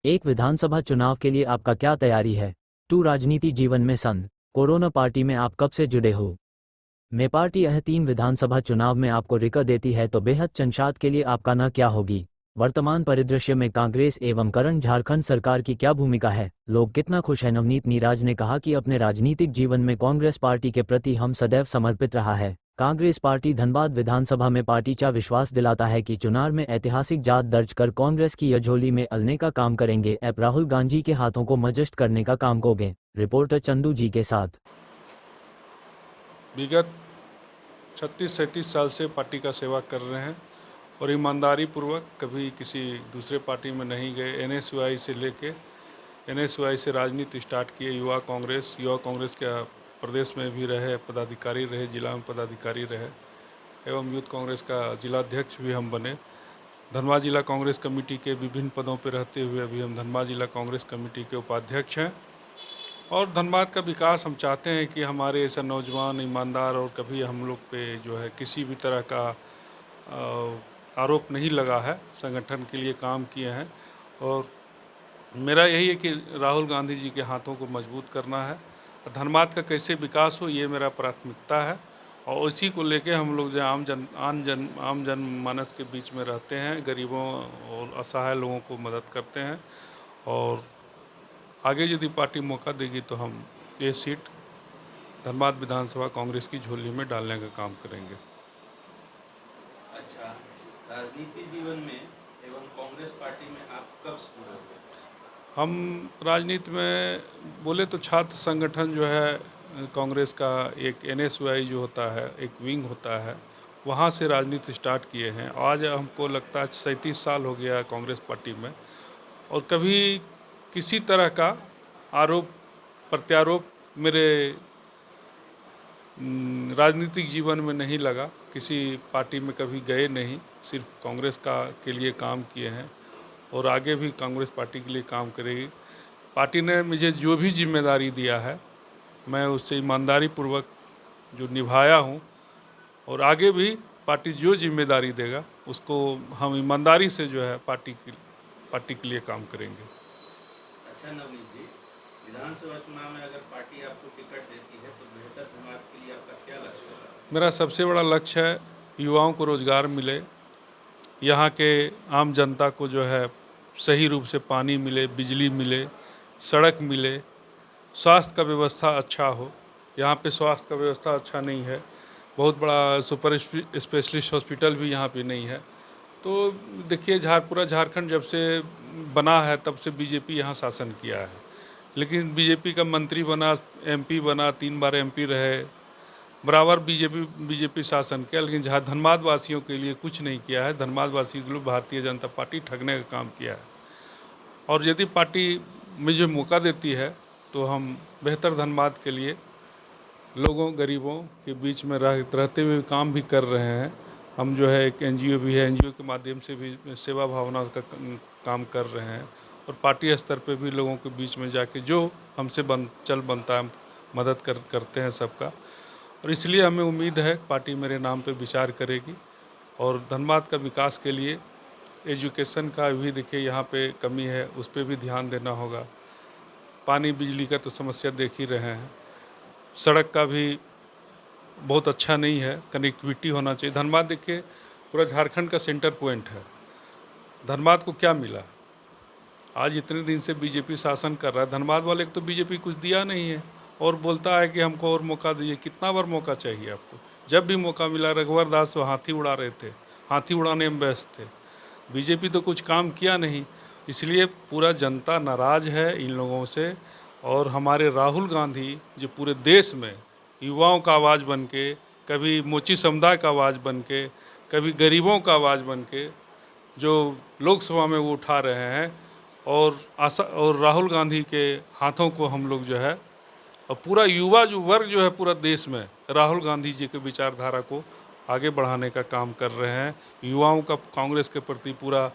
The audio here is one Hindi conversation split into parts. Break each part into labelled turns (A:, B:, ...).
A: एक विधानसभा चुनाव के लिए आपका क्या तैयारी है? टू राजनीति जीवन में सन कोरोना पार्टी में आप कब से जुड़े हो? मैं पार्टी यह 3 विधानसभा चुनाव में आपको रिकॉर्ड देती है तो बेहद चंशात के लिए आपका न क्या होगी? वर्तमान परिदृश्य में कांग्रेस एवं करंट झारखंड सरकार की क्या भूमिका है? लोग कितना खुश हैं? नवनीत नीराज ने कहा कि अपने राजनीतिक जीवन में कांग्रेस पार्टी के प्रति हम सदैव समर्पित रहा है। कांग्रेस पार्टी धनबाद विधानसभा में पार्टी चा विश्वास दिलाता है कि चुनाव में ऐतिहासिक जीत दर्ज कर कांग्रेस की यझोली में अलने का काम करेंगे। ऐप राहुल गांधी के हाथों को मजबूत करने का काम करोगे। रिपोर्टर चंदू जी के साथ।
B: विगत 36-37 साल से पार्टी का सेवा कर रहे हैं और ईमानदारी पूर्वक कभी किसी दूसरे पार्टी में नहीं गए। एनएसयूआई से लेके एनएसयूआई से राजनीति स्टार्ट किए। युवा कांग्रेस के प्रदेश में भी रहे, पदाधिकारी रहे, जिला में पदाधिकारी रहे एवं यूथ कांग्रेस का जिलाध्यक्ष भी हम बने। धनबाद जिला कांग्रेस कमेटी के विभिन्न पदों पर रहते हुए अभी हम धनबाद जिला कांग्रेस कमेटी के उपाध्यक्ष हैं। और धनबाद का विकास हम चाहते हैं कि हमारे ऐसा नौजवान ईमानदार और कभी हम लोग पे जो है किसी भी तरह का आरोप नहीं लगा है, संगठन के लिए काम किए हैं। और मेरा यही है कि राहुल गांधी जी के हाथों को मजबूत करना है। धनबाद का कैसे विकास हो ये मेरा प्राथमिकता है और उसी को लेके हम लोग जो आम जन मानस के बीच में रहते हैं, गरीबों और असहाय लोगों को मदद करते हैं। और आगे यदि पार्टी मौका देगी तो हम ये सीट धनबाद विधानसभा कांग्रेस की झोली में डालने का काम करेंगे।
C: अच्छा, राजनीति जीवन में एवं कांग्रेस पार्टी में आप कब से जुड़े हुए?
B: हम राजनीति में बोले तो छात्र संगठन जो है कांग्रेस का एक एनएसयूआई जो होता है, एक विंग होता है, वहाँ से राजनीति स्टार्ट किए हैं। आज हमको लगता है 37 साल हो गया कांग्रेस पार्टी में और कभी किसी तरह का आरोप प्रत्यारोप मेरे राजनीतिक जीवन में नहीं लगा। किसी पार्टी में कभी गए नहीं, सिर्फ कांग्रेस के लिए काम किए हैं और आगे भी कांग्रेस पार्टी के लिए काम करेगी। पार्टी ने मुझे जो भी जिम्मेदारी दिया है मैं उससे ईमानदारी पूर्वक जो निभाया हूँ और आगे भी पार्टी जो जिम्मेदारी देगा उसको हम ईमानदारी से जो है पार्टी के लिए काम करेंगे।
C: अच्छा नवनीत जी, विधानसभा चुनाव में अगर पार्टी आपको टिकट देती है तो बेहतर धनबाद के लिए आपका क्या लक्ष्य होगा?
B: मेरा सबसे बड़ा लक्ष्य है युवाओं को रोज़गार मिले, यहाँ के आम जनता को जो है सही रूप से पानी मिले, बिजली मिले, सड़क मिले, स्वास्थ्य का व्यवस्था अच्छा हो। यहाँ पे स्वास्थ्य का व्यवस्था अच्छा नहीं है, बहुत बड़ा सुपर स्पेशलिस्ट हॉस्पिटल भी यहाँ पे नहीं है। तो देखिए पूरा झारखंड जब से बना है तब से बीजेपी यहाँ शासन किया है, लेकिन बीजेपी का मंत्री बना, एमपी बना, 3 बार एमपी रहे, बराबर बीजेपी शासन किया, लेकिन जहाँ धनबाद वासियों के लिए कुछ नहीं किया है। धनबाद वासियों के लिए भारतीय जनता पार्टी ठगने का काम किया है और यदि पार्टी मुझे मौका देती है तो हम बेहतर धनबाद के लिए लोगों गरीबों के बीच में रहते हुए काम भी कर रहे हैं। हम जो है एक एनजीओ भी है, एनजीओ के माध्यम से भी सेवा भावना का काम कर रहे हैं और पार्टी स्तर पे भी लोगों के बीच में जाके जो हमसे बनता है मदद करते हैं सबका। और इसलिए हमें उम्मीद है पार्टी मेरे नाम पे विचार करेगी और धनबाद का विकास के लिए एजुकेशन का भी देखिए यहाँ पे कमी है, उस पर भी ध्यान देना होगा। पानी बिजली का तो समस्या देख ही रहे हैं, सड़क का भी बहुत अच्छा नहीं है, कनेक्टिविटी होना चाहिए। धनबाद देखिए पूरा झारखंड का सेंटर पॉइंट है। धनबाद को क्या मिला? आज इतने दिन से बीजेपी शासन कर रहा है, धनबाद वाले को तो बीजेपी कुछ दिया नहीं है और बोलता है कि हमको और मौका दीजिए। कितना बार मौका चाहिए आपको? जब भी मौका मिला रघुवर दास तो हाथी उड़ा रहे थे, हाथी उड़ाने में व्यस्त थे। बीजेपी तो कुछ काम किया नहीं, इसलिए पूरा जनता नाराज है इन लोगों से। और हमारे राहुल गांधी जो पूरे देश में युवाओं का आवाज़ बन के, कभी मोची समुदाय का आवाज़ बन के, कभी गरीबों का आवाज़ बन के जो लोकसभा में वो उठा रहे हैं और राहुल गांधी के हाथों को हम लोग जो है और पूरा युवा जो वर्ग जो है पूरा देश में राहुल गांधी जी के विचारधारा को आगे बढ़ाने का काम कर रहे हैं। युवाओं का कांग्रेस के प्रति पूरा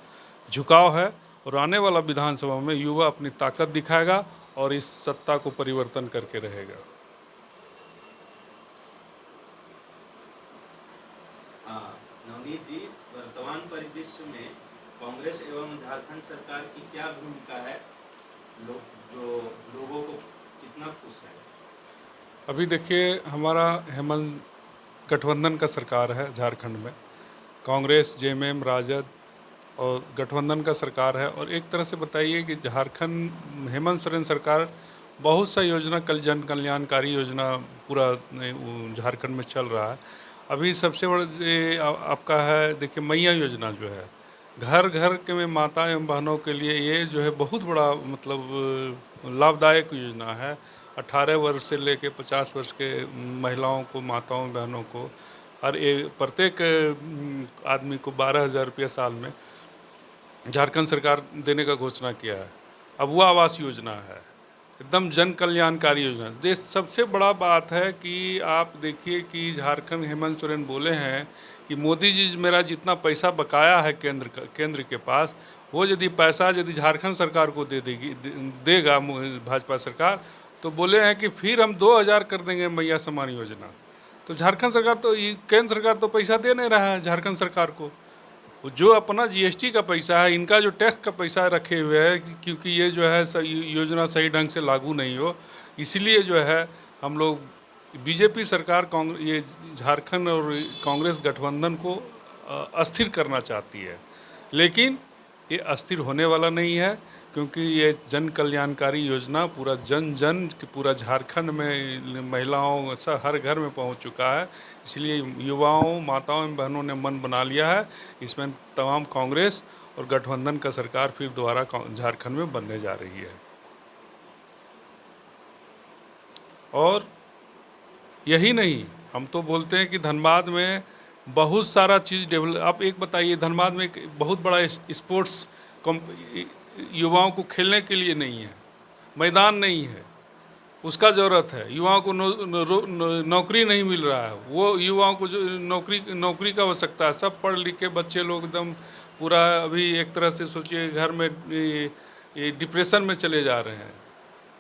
B: झुकाव है और आने वाला विधानसभा में युवा अपनी ताकत दिखाएगा और इस सत्ता को परिवर्तन करके रहेगा।
C: हाँ नवनीत जी, वर्तमान परिदृश्य में कांग्रेस एवं झारखंड सरकार की क्या भूमिका है, जो लोगों को कितना खुश है?
B: अभी देखिए, हमारा हेमंत गठबंधन का सरकार है झारखंड में। कांग्रेस, जेएमएम, राजद और गठबंधन का सरकार है। और एक तरह से बताइए कि झारखंड हेमंत सोरेन सरकार बहुत सा योजना, जन कल्याणकारी योजना पूरा झारखंड में चल रहा है। अभी सबसे बड़ा आपका है, देखिए मैया योजना जो है, घर घर के में माता एवं बहनों के लिए ये जो है बहुत बड़ा मतलब लाभदायक योजना है। 18 वर्ष से लेकर 50 वर्ष के महिलाओं को, माताओं बहनों को, हर एक प्रत्येक आदमी को 12,000 रुपया साल में झारखंड सरकार देने का घोषणा किया है। अब वो आवास योजना है, एकदम जन कल्याणकारी योजना। देश सबसे बड़ा बात है कि आप देखिए कि झारखंड, हेमंत सोरेन बोले हैं कि मोदी जी मेरा जितना पैसा बकाया है केंद्र के पास, वो यदि पैसा यदि झारखंड सरकार को देगा भाजपा सरकार, तो बोले हैं कि फिर हम 2,000 कर देंगे मैया सम्मान योजना। तो झारखंड सरकार तो, केंद्र सरकार तो पैसा दे नहीं रहा है झारखंड सरकार को। जो अपना जीएसटी का पैसा है, इनका जो टैक्स का पैसा रखे हुए है, क्योंकि ये जो है योजना सही ढंग से लागू नहीं हो, इसलिए जो है हम लोग बीजेपी सरकार ये झारखंड और कांग्रेस गठबंधन को अस्थिर करना चाहती है। लेकिन ये अस्थिर होने वाला नहीं है, क्योंकि ये जन कल्याणकारी योजना पूरा झारखंड में महिलाओं हर घर में पहुंच चुका है। इसलिए युवाओं, माताओं एवं बहनों ने मन बना लिया है। इसमें तमाम कांग्रेस और गठबंधन का सरकार फिर दोबारा झारखंड में बनने जा रही है। और यही नहीं, हम तो बोलते हैं कि धनबाद में बहुत सारा चीज़ डेवलप। आप एक बताइए, धनबाद में एक बहुत बड़ा स्पोर्ट्स युवाओं को खेलने के लिए नहीं है, मैदान नहीं है, उसका ज़रूरत है। युवाओं को नौकरी नहीं मिल रहा है, वो युवाओं को जो नौकरी का आवश्यकता है। सब पढ़ लिख के बच्चे लोग एकदम पूरा अभी एक तरह से सोचिए घर में डिप्रेशन में चले जा रहे हैं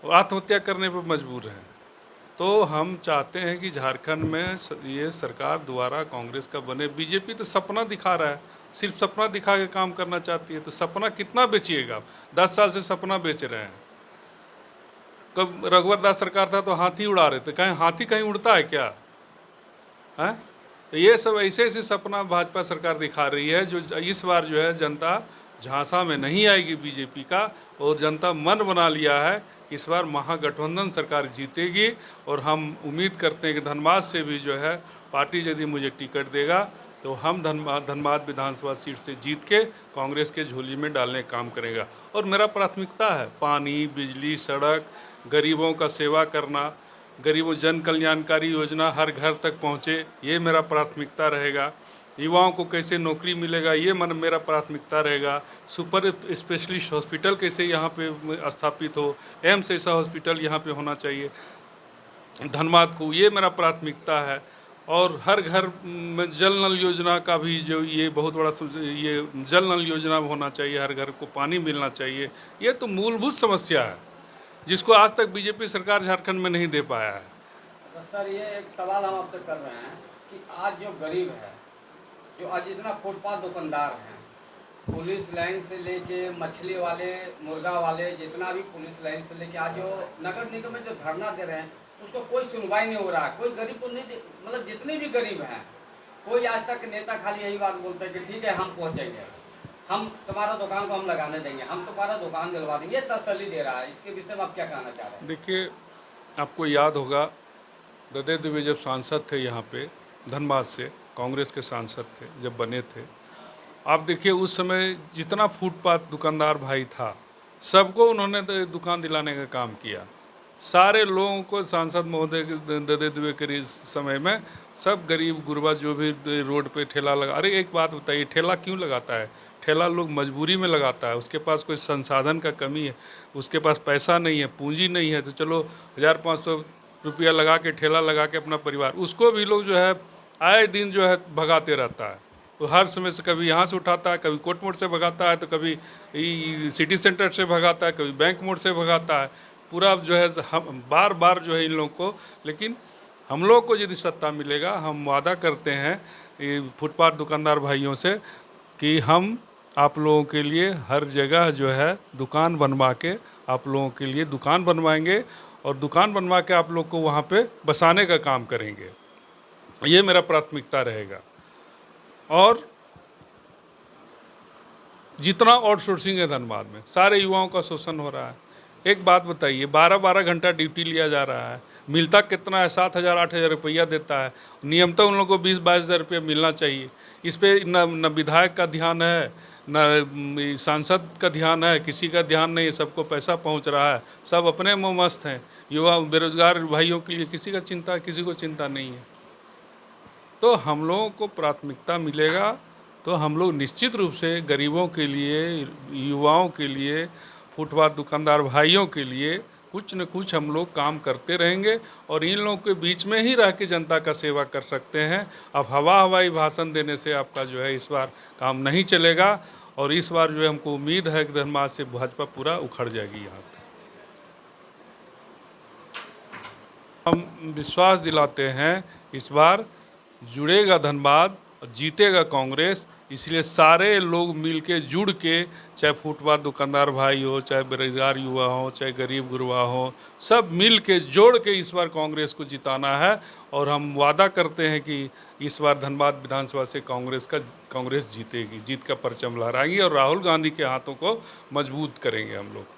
B: और आत्महत्या करने पर मजबूर हैं। तो हम चाहते हैं कि झारखंड में ये सरकार दोबारा कांग्रेस का बने। बीजेपी तो सपना दिखा रहा है, सिर्फ सपना दिखा के काम करना चाहती है। तो सपना कितना बेचिएगा? 10 साल से सपना बेच रहे हैं। कब रघुवर दास सरकार था तो हाथी उड़ा रहे थे, कहीं हाथी कहीं उड़ता है क्या है? तो ये सब ऐसे सपना भाजपा सरकार दिखा रही है, जो इस बार जो है जनता झांसा में नहीं आएगी बीजेपी का। और जनता मन बना लिया है, इस बार महागठबंधन सरकार जीतेगी। और हम उम्मीद करते हैं कि धनबाद से भी जो है पार्टी यदि मुझे टिकट देगा तो हम धनबाद विधानसभा सीट से जीत के कांग्रेस के झोली में डालने का काम करेगा। और मेरा प्राथमिकता है पानी, बिजली, सड़क, गरीबों का सेवा करना, गरीबों जन कल्याणकारी योजना हर घर तक पहुँचे, ये मेरा प्राथमिकता रहेगा। युवाओं को कैसे नौकरी मिलेगा, ये मेरा प्राथमिकता रहेगा। सुपर स्पेशलिस्ट हॉस्पिटल कैसे यहाँ पे स्थापित हो, एम्स ऐसा हॉस्पिटल यहाँ पे होना चाहिए धनबाद को, ये मेरा प्राथमिकता है। और हर घर में जल नल योजना का भी जो ये बहुत बड़ा ये जल नल योजना होना चाहिए, हर घर को पानी मिलना चाहिए। ये तो मूलभूत समस्या है जिसको आज तक बीजेपी सरकार झारखंड में नहीं दे पाया है।
D: तो सर, ये एक सवाल हम आपसे कर रहे हैं कि आज जो गरीब है, जो आज इतना फुटपाथ दुकानदार हैं, पुलिस लाइन से लेके मछली वाले, मुर्गा वाले, जितना भी पुलिस लाइन से लेके आज जो नगर निगम में जो धरना दे रहे हैं, उसको कोई सुनवाई नहीं हो रहा है। कोई गरीब को नहीं, मतलब जितने भी गरीब हैं, कोई आज तक नेता खाली यही बात बोलते हैं कि ठीक है हम पहुँचेंगे, हम तुम्हारा दुकान को हम लगाने देंगे, हम तुम्हारा दुकान दिलवा देंगे, ये तसल्ली दे रहा है। इसके विषय में आप क्या कहना चाह रहे हैं?
B: देखिए, आपको याद होगा ददे दुबे जब सांसद थे यहाँ पे धनबाद से, कांग्रेस के सांसद थे जब बने थे, आप देखिए उस समय जितना फुटपाथ दुकानदार भाई था सबको उन्होंने दुकान दिलाने का काम किया। सारे लोगों को सांसद महोदय ददे दुबे के समय में सब गरीब गुरबा जो भी रोड पे ठेला लगा, अरे एक बात बताइए, ठेला क्यों लगाता है? ठेला लोग मजबूरी में लगाता है, उसके पास कोई संसाधन का कमी है, उसके पास पैसा नहीं है, पूंजी नहीं है, तो चलो 1,500 रुपया लगा के ठेला लगा के अपना परिवार, उसको भी लोग जो है आए दिन जो है भगाते रहता है। तो हर समय से कभी यहाँ से उठाता है, कभी कोट मोड़ से भगाता है, तो कभी सिटी सेंटर से भगाता है, कभी बैंक मोड़ से भगाता है। पूरा जो है हम बार बार जो है इन लोगों को, लेकिन हम लोग को यदि सत्ता मिलेगा, हम वादा करते हैं फुटपाथ दुकानदार भाइयों से कि हम आप लोगों के लिए हर जगह जो है दुकान बनवा के आप लोगों के लिए दुकान बनवाएंगे और दुकान बनवा के आप लोग को वहाँ पे बसाने का काम करेंगे। ये मेरा प्राथमिकता रहेगा। और जितना आउटसोर्सिंग है धनबाद में, सारे युवाओं का शोषण हो रहा है। एक बात बताइए, 12-12 घंटा ड्यूटी लिया जा रहा है, मिलता कितना है? 7,000-8,000 रुपया देता है। नियमतः उन लोगों को 20-22 रुपया मिलना चाहिए। इस पर न विधायक का ध्यान है, न सांसद का ध्यान है, किसी का ध्यान नहीं है। सबको पैसा पहुंच रहा है, सब अपने में मस्त हैं। युवा बेरोजगार भाइयों के लिए किसी का चिंता, किसी को चिंता नहीं है। तो हम लोगों को प्राथमिकता मिलेगा तो हम लोग निश्चित रूप से गरीबों के लिए, युवाओं के लिए, फुटपाथ दुकानदार भाइयों के लिए कुछ न कुछ हम लोग काम करते रहेंगे और इन लोगों के बीच में ही रह के जनता का सेवा कर सकते हैं। अब हवाई भाषण देने से आपका जो है इस बार काम नहीं चलेगा और इस बार जो है हमको उम्मीद है कि धनबाद से भाजपा पूरा उखड़ जाएगी। यहाँ पे हम विश्वास दिलाते हैं इस बार जुड़ेगा धनबाद और जीतेगा कांग्रेस। इसलिए सारे लोग मिलके जुड़ के, चाहे फुटपाथ दुकानदार भाई हो, चाहे बेरोजगार युवा हो, चाहे गरीब गुरबा हो, सब मिल के जोड़ के इस बार कांग्रेस को जिताना है। और हम वादा करते हैं कि इस बार धनबाद विधानसभा से कांग्रेस जीतेगी, जीत का परचम लहराएंगे और राहुल गांधी के हाथों को मजबूत करेंगे हम लोग।